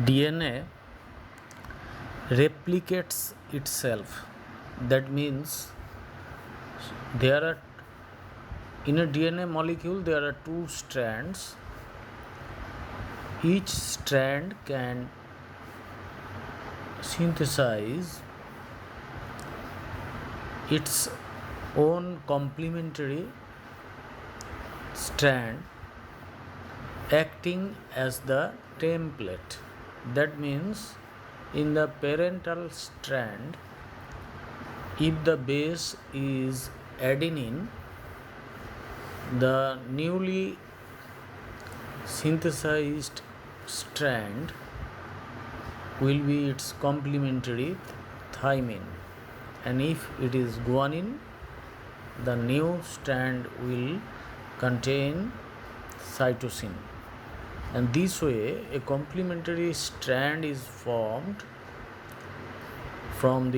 DNA replicates itself. That means there are in a DNA molecule there are two strands. Each strand can synthesize its own complementary strand acting as the template. That means in the parental strand, if the base is adenine, the newly synthesized strand will be its complementary thymine, and if it is guanine, the new strand will contain cytosine, and this way a complementary strand is formed from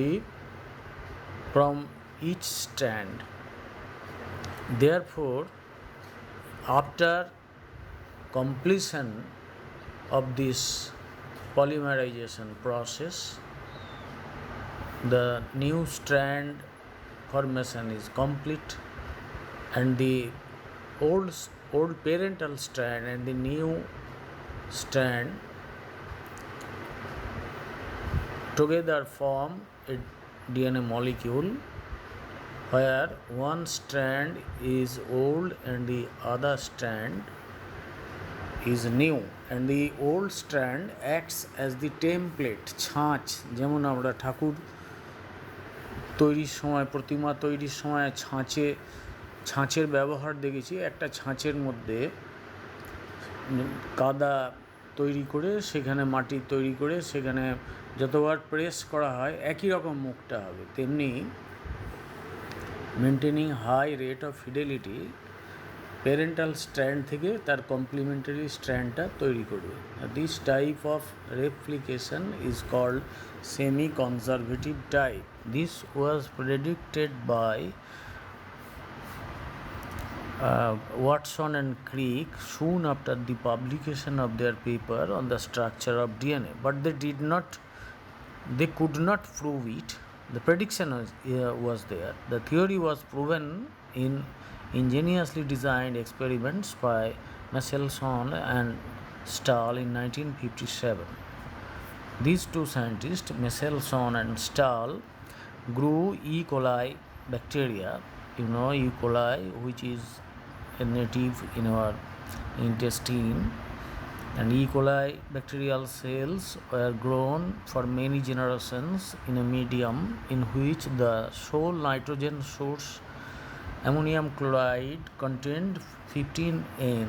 each strand. Therefore, after completion of this polymerization process, the new strand formation is complete, and the old parental strand and the new strand together form a DNA molecule where one strand is old and the other strand is new, and the old strand acts as the template ছাঁচ। যেমন আমরা ঠাকুর তৈরির সময় প্রতিমা তৈরির সময় ছাঁচের ব্যবহার দেখেছি। একটা ছাঁচের মধ্যে কাদা তৈরি করে সেখানে মাটি তৈরি করে সেখানে যতবার প্রেস করা হয় একই রকম মুখটা হবে, তেমনি maintaining high rate of fidelity parental strand থেকে তার কমপ্লিমেন্টারি স্ট্র্যান্ডটা তৈরি করবে। This type of replication is called semi conservative type. This was predicted by Watson and Crick soon after the publication of their paper on the structure of DNA, but they could not prove it. The prediction was there. The theory was proven in ingeniously designed experiments by Michelson and Stahl in 1957. These two scientists, Michelson and Stahl, grew E. coli bacteria. You know E. coli, which is a native in our intestine, and E. coli bacterial cells were grown for many generations in a medium in which the sole nitrogen source ammonium chloride contained 15N,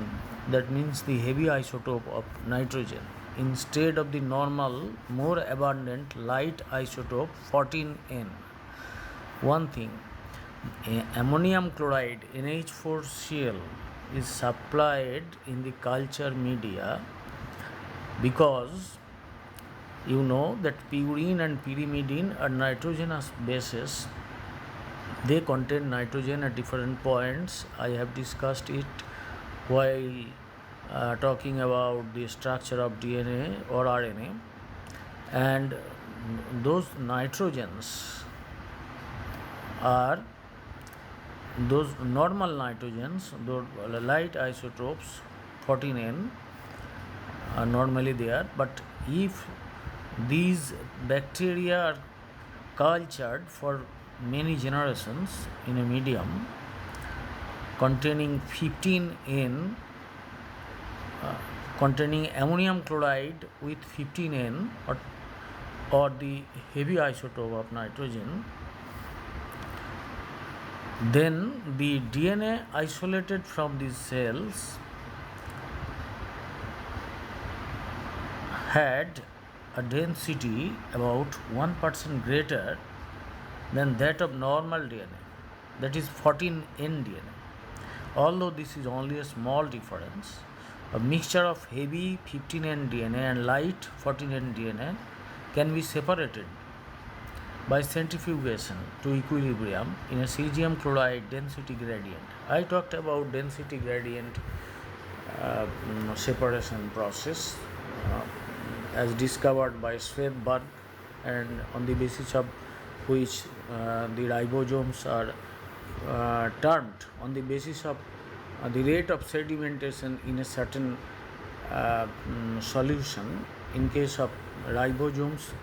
that means the heavy isotope of nitrogen, instead of the normal more abundant light isotope 14N. One thing, ammonium chloride NH4Cl is supplied in the culture media because you know that purine and pyrimidine are nitrogenous bases. They contain nitrogen at different points. I have discussed it while talking about the structure of DNA or RNA, and those nitrogens are those normal nitrogens, those light isotopes 14N are normally there, but if these bacteria are cultured for many generations in a medium containing 15N, containing ammonium chloride with 15N or the heavy isotope of nitrogen, then the DNA isolated from these cells had a density about 1% greater than that of normal DNA, that is 14N DNA. Although this is only a small difference, a mixture of heavy 15N DNA and light 14N DNA can be separated by centrifugation to equilibrium in a cesium chloride density gradient. I talked about density gradient separation process as discovered by Swedberg, and on the basis of which the ribosomes are termed on the basis of the rate of sedimentation in a certain solution. In case of ribosomes,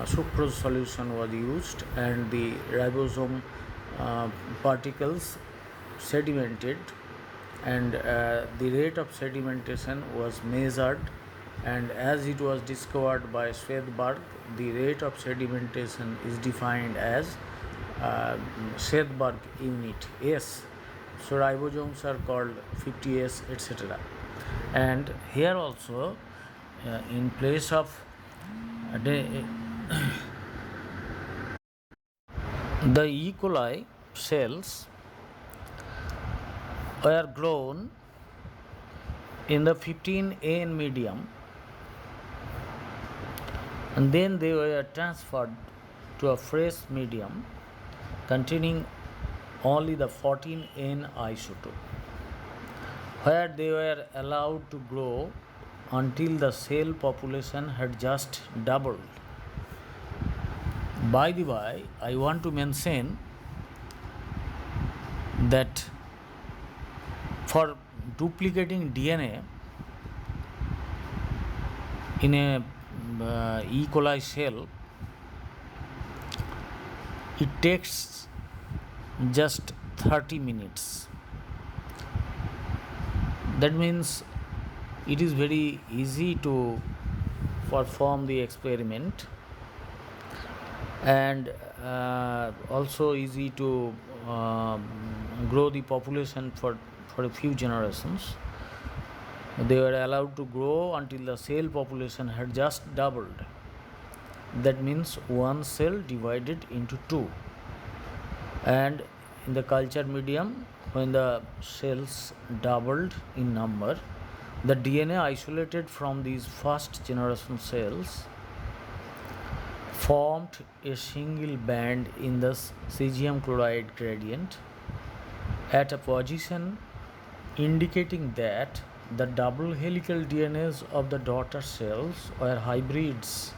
sucrose solution was used, and the ribosome particles sedimented, and the rate of sedimentation was measured, and as it was discovered by Swedberg, the rate of sedimentation is defined as Swedberg unit S. So ribosomes are called 50S, etc. And here also, in place of the E. coli cells were grown in the 15N medium, and then they were transferred to a fresh medium containing only the 14N isotope, where they were allowed to grow until the cell population had just doubled. By the way, I want to mention that for duplicating DNA in a E. coli cell, it takes just 30 minutes. That means it is very easy to perform the experiment, and also easy to grow the population for a few generations. They were allowed to grow until the cell population had just doubled. That means one cell divided into two. And in the culture medium, when the cells doubled in number, the DNA isolated from these first generation cells formed a single band in the cesium chloride gradient at a position indicating that the double helical DNAs of the daughter cells were hybrids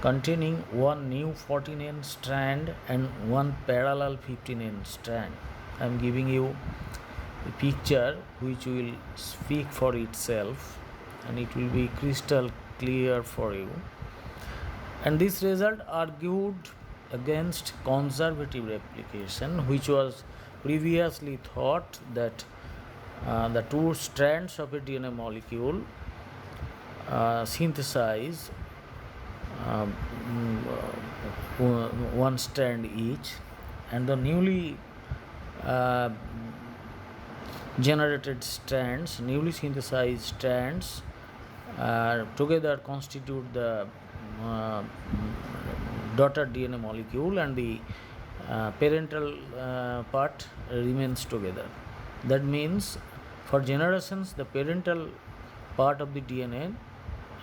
containing one new 14N strand and one parallel 15N strand. I am giving you a picture which will speak for itself, and it will be crystal clear for you. And this result argued against conservative replication, which was previously thought that the two strands of a DNA molecule synthesize one strand each, and the newly generated strands, newly synthesized strands, together constitute the daughter DNA molecule, and the parental part remains together. That means for generations the parental part of the DNA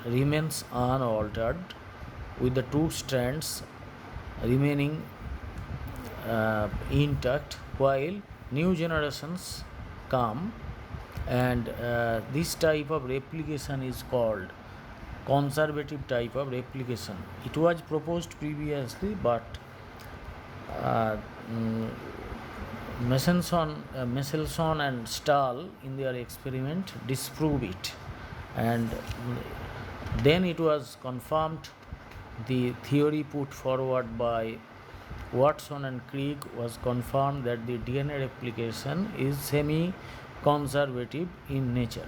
remains unaltered, with the two strands remaining intact, while new generations come, and this type of replication is called conservative type of replication. It was proposed previously, but Michelson and Stahl in their experiment disproved it, and then it was confirmed. The theory put forward by Watson and Crick was confirmed that the DNA replication is semi-conservative in nature.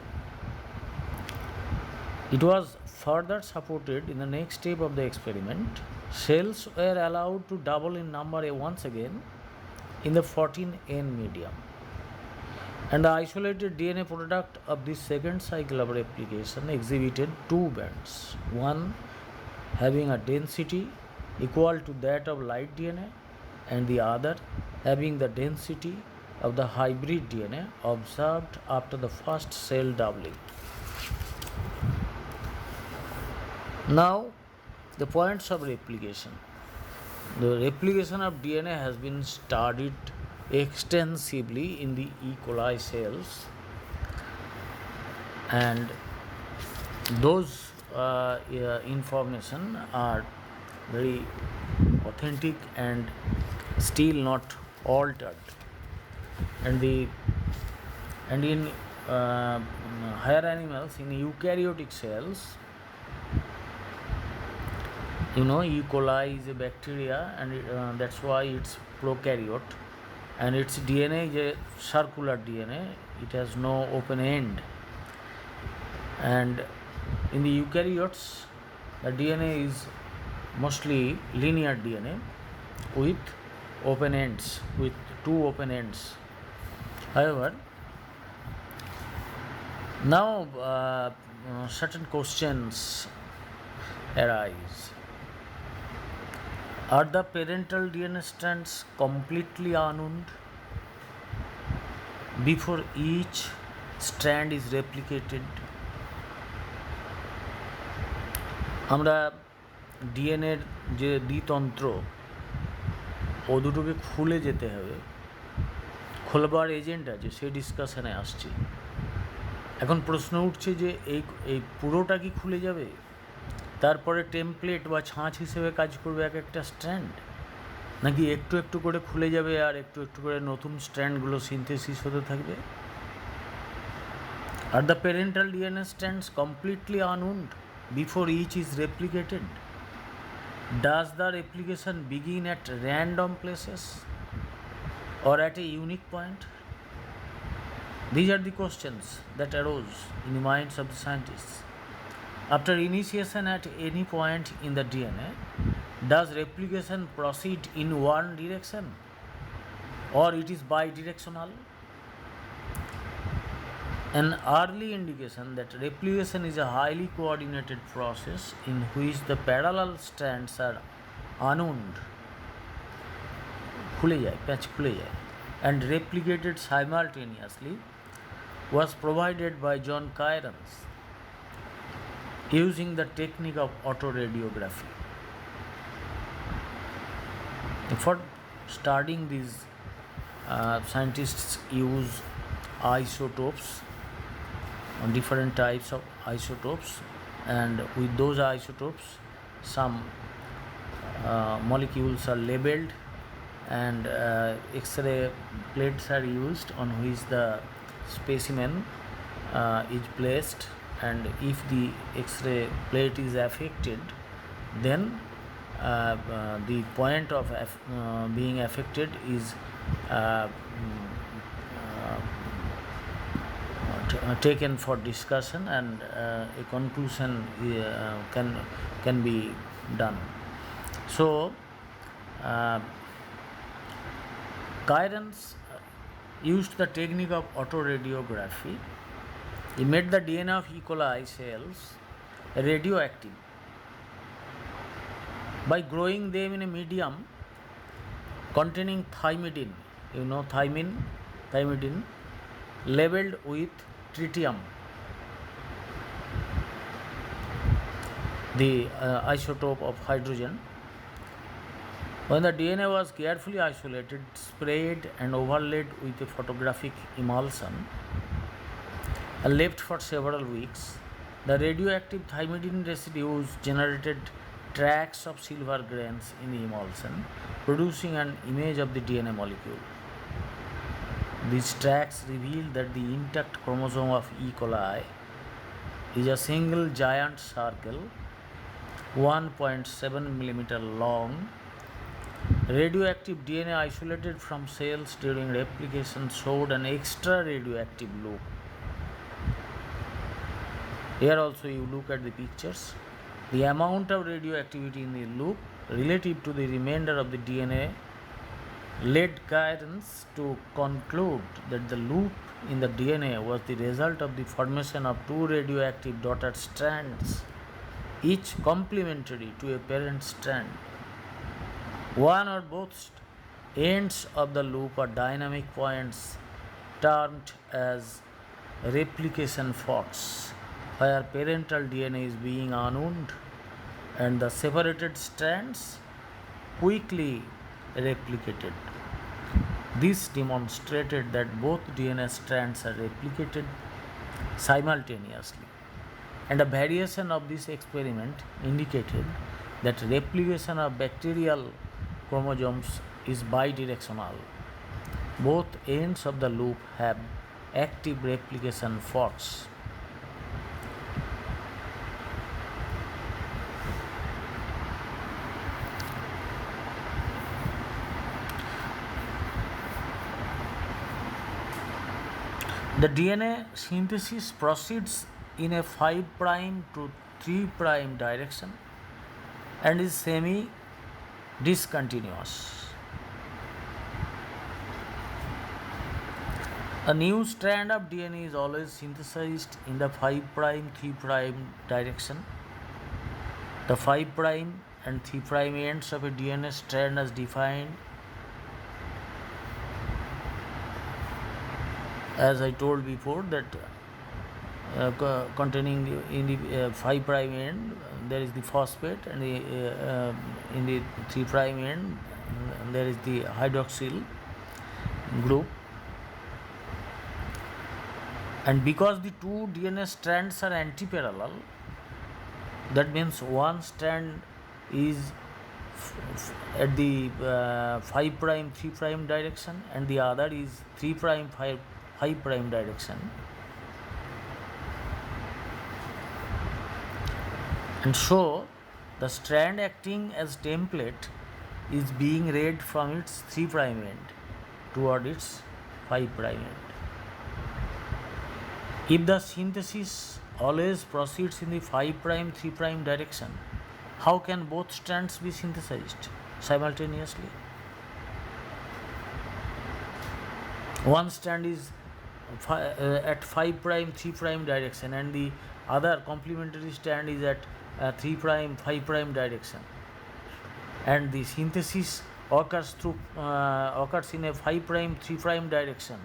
It was further supported in the next step of the experiment. Cells were allowed to double in number once again in the 14N medium, and the isolated DNA product of this second cycle of replication exhibited two bands, one having a density equal to that of light DNA, and the other having the density of the hybrid DNA observed after the first cell doubling. Now, the points of replication. The replication of DNA has been studied extensively in the E. coli cells, and those information are very authentic and still not altered, and in higher animals, in eukaryotic cells, E. coli is a bacteria, and that's why it's prokaryote, and its DNA is a circular DNA. It has no open end, and in the eukaryotes, the DNA is mostly linear DNA with open ends, with two open ends. However, now certain questions arise. Are the parental DNA strands completely unwound before each strand is replicated? আমরা ডিএনএর যে দ্বিতন্ত্র ও দুটোকে খুলে যেতে হবে, খোলবার agent আছে, সেই ডিসকাশনে আসছি। এখন প্রশ্ন উঠছে যে এই পুরোটা কি খুলে যাবে, তারপরে টেমপ্লেট বা ছাঁচ হিসেবে কাজ করবে এক একটা স্ট্র্যান্ড, নাকি একটু একটু করে খুলে যাবে আর একটু একটু করে নতুন স্ট্র্যান্ডগুলো সিনথেসিস হতে থাকবে? আর the parental DNA strands completely unwound before each is replicated? Does the replication begin at random places or at a unique point? These are the questions that arose in the minds of the scientists. After initiation at any point in the DNA, does replication proceed in one direction or it is bidirectional? An early indication that replication is a highly coordinated process in which the parallel strands are unwound, and replicated simultaneously was provided by John Kyrens using the technique of autoradiography. For studying these, scientists use isotopes, on different types of isotopes, and with those isotopes some molecules are labeled, and X-ray plates are used on which the specimen is placed, and if the X-ray plate is affected, then the point of being affected is taken for discussion, and a conclusion can be done. So Kyrens used the technique of autoradiography. He made the DNA of E. coli cells radioactive by growing them in a medium containing thymidine, thymidine labeled with tritium, the isotope of hydrogen. When the DNA was carefully isolated, sprayed and overlaid with a photographic emulsion and left for several weeks, the radioactive thymidine residues generated tracks of silver grains in the emulsion, producing an image of the DNA molecule. These tracks reveal that the intact chromosome of E. coli is a single giant circle, 1.7 mm long. Radioactive DNA isolated from cells during replication showed an extra radioactive loop. Here also you look at the pictures. The amount of radioactivity in the loop relative to the remainder of the DNA led Kyrens to conclude that the loop in the DNA was the result of the formation of two radioactive dotted strands, each complementary to a parent strand. One or both ends of the loop are dynamic points termed as replication forks, where parental DNA is being unwound and the separated strands quickly replicated. This demonstrated that both DNA strands are replicated simultaneously. and a variation of this experiment indicated that replication of bacterial chromosomes is bidirectional. Both ends of the loop have active replication forks. The DNA synthesis proceeds in a 5' to 3' direction and is semi-discontinuous. A new strand of DNA is always synthesized in the 5', 3' direction. The 5' and 3' ends of a DNA strand as defined, as I told before, that containing in the 5' end there is the phosphate, and in the 3' end there is the hydroxyl group. And because the two DNA strands are antiparallel, that means one strand is at the 5', 3' direction, and the other is 3', 5' direction. And so the strand acting as template is being read from its 3' end toward its 5' end. If the synthesis always proceeds in the 5', 3' direction, how can both strands be synthesized simultaneously? One strand is at 5', 3' direction, and the other complementary strand is at 3', 5' direction, and the synthesis occurs in a 5', 3' direction.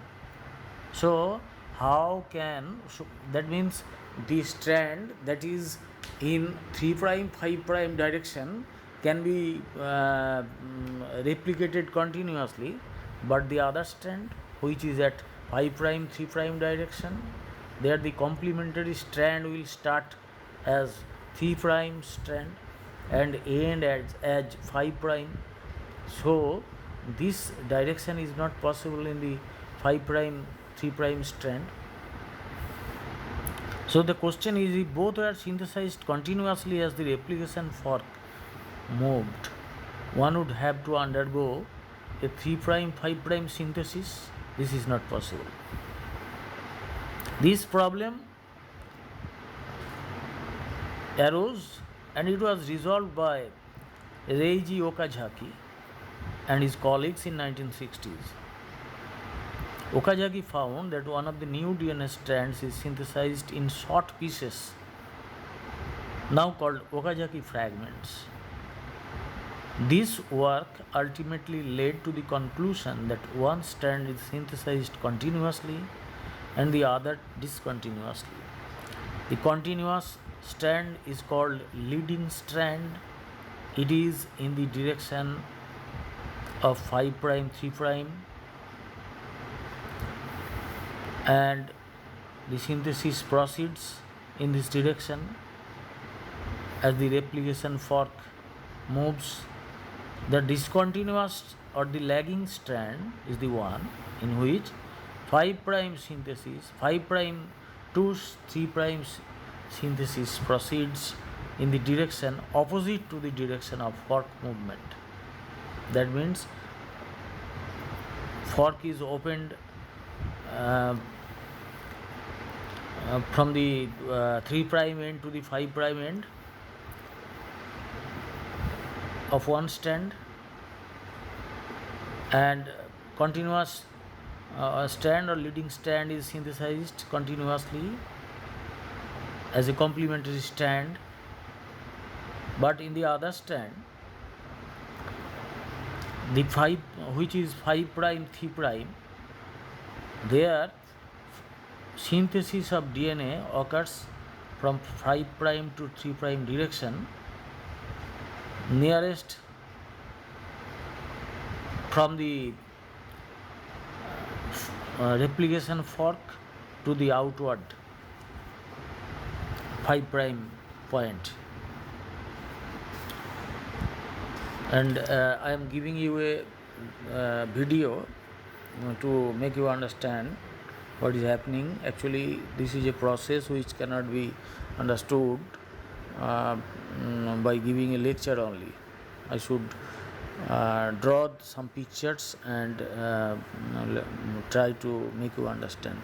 So that means the strand that is in 3', 5' direction can be replicated continuously, but the other strand which is at 5', 3' direction, there the complementary strand will start as 3' strand and end as 5'. So this direction is not possible in the 5', 3' strand. So the question is, if both were synthesized continuously as the replication fork moved, one would have to undergo a 3', 5' synthesis. This is not possible. This problem arose and it was resolved by Reiji Okazaki and his colleagues in 1960s. Okazaki found that one of the new DNA strands is synthesized in short pieces, now called Okazaki fragments. This work ultimately led to the conclusion that one strand is synthesized continuously and the other discontinuously. The continuous strand is called leading strand. It is in the direction of 5', 3', and the synthesis proceeds in this direction as the replication fork moves. The discontinuous or the lagging strand is the one in which 5' synthesis, 5' to 3' synthesis proceeds in the direction opposite to the direction of fork movement. That means fork is opened from the 3' end to the 5' end of one strand, and continuous strand or leading strand is synthesized continuously as a complementary strand, but in the other strand, the 5, which is 5', 3', there synthesis of DNA occurs from 5' to 3' direction, nearest from the replication fork to the outward 5 prime point. And I am giving you a video to make you understand what is happening. Actually, this is a process which cannot be understood by giving a lecture only. I should draw some pictures and try to make you understand.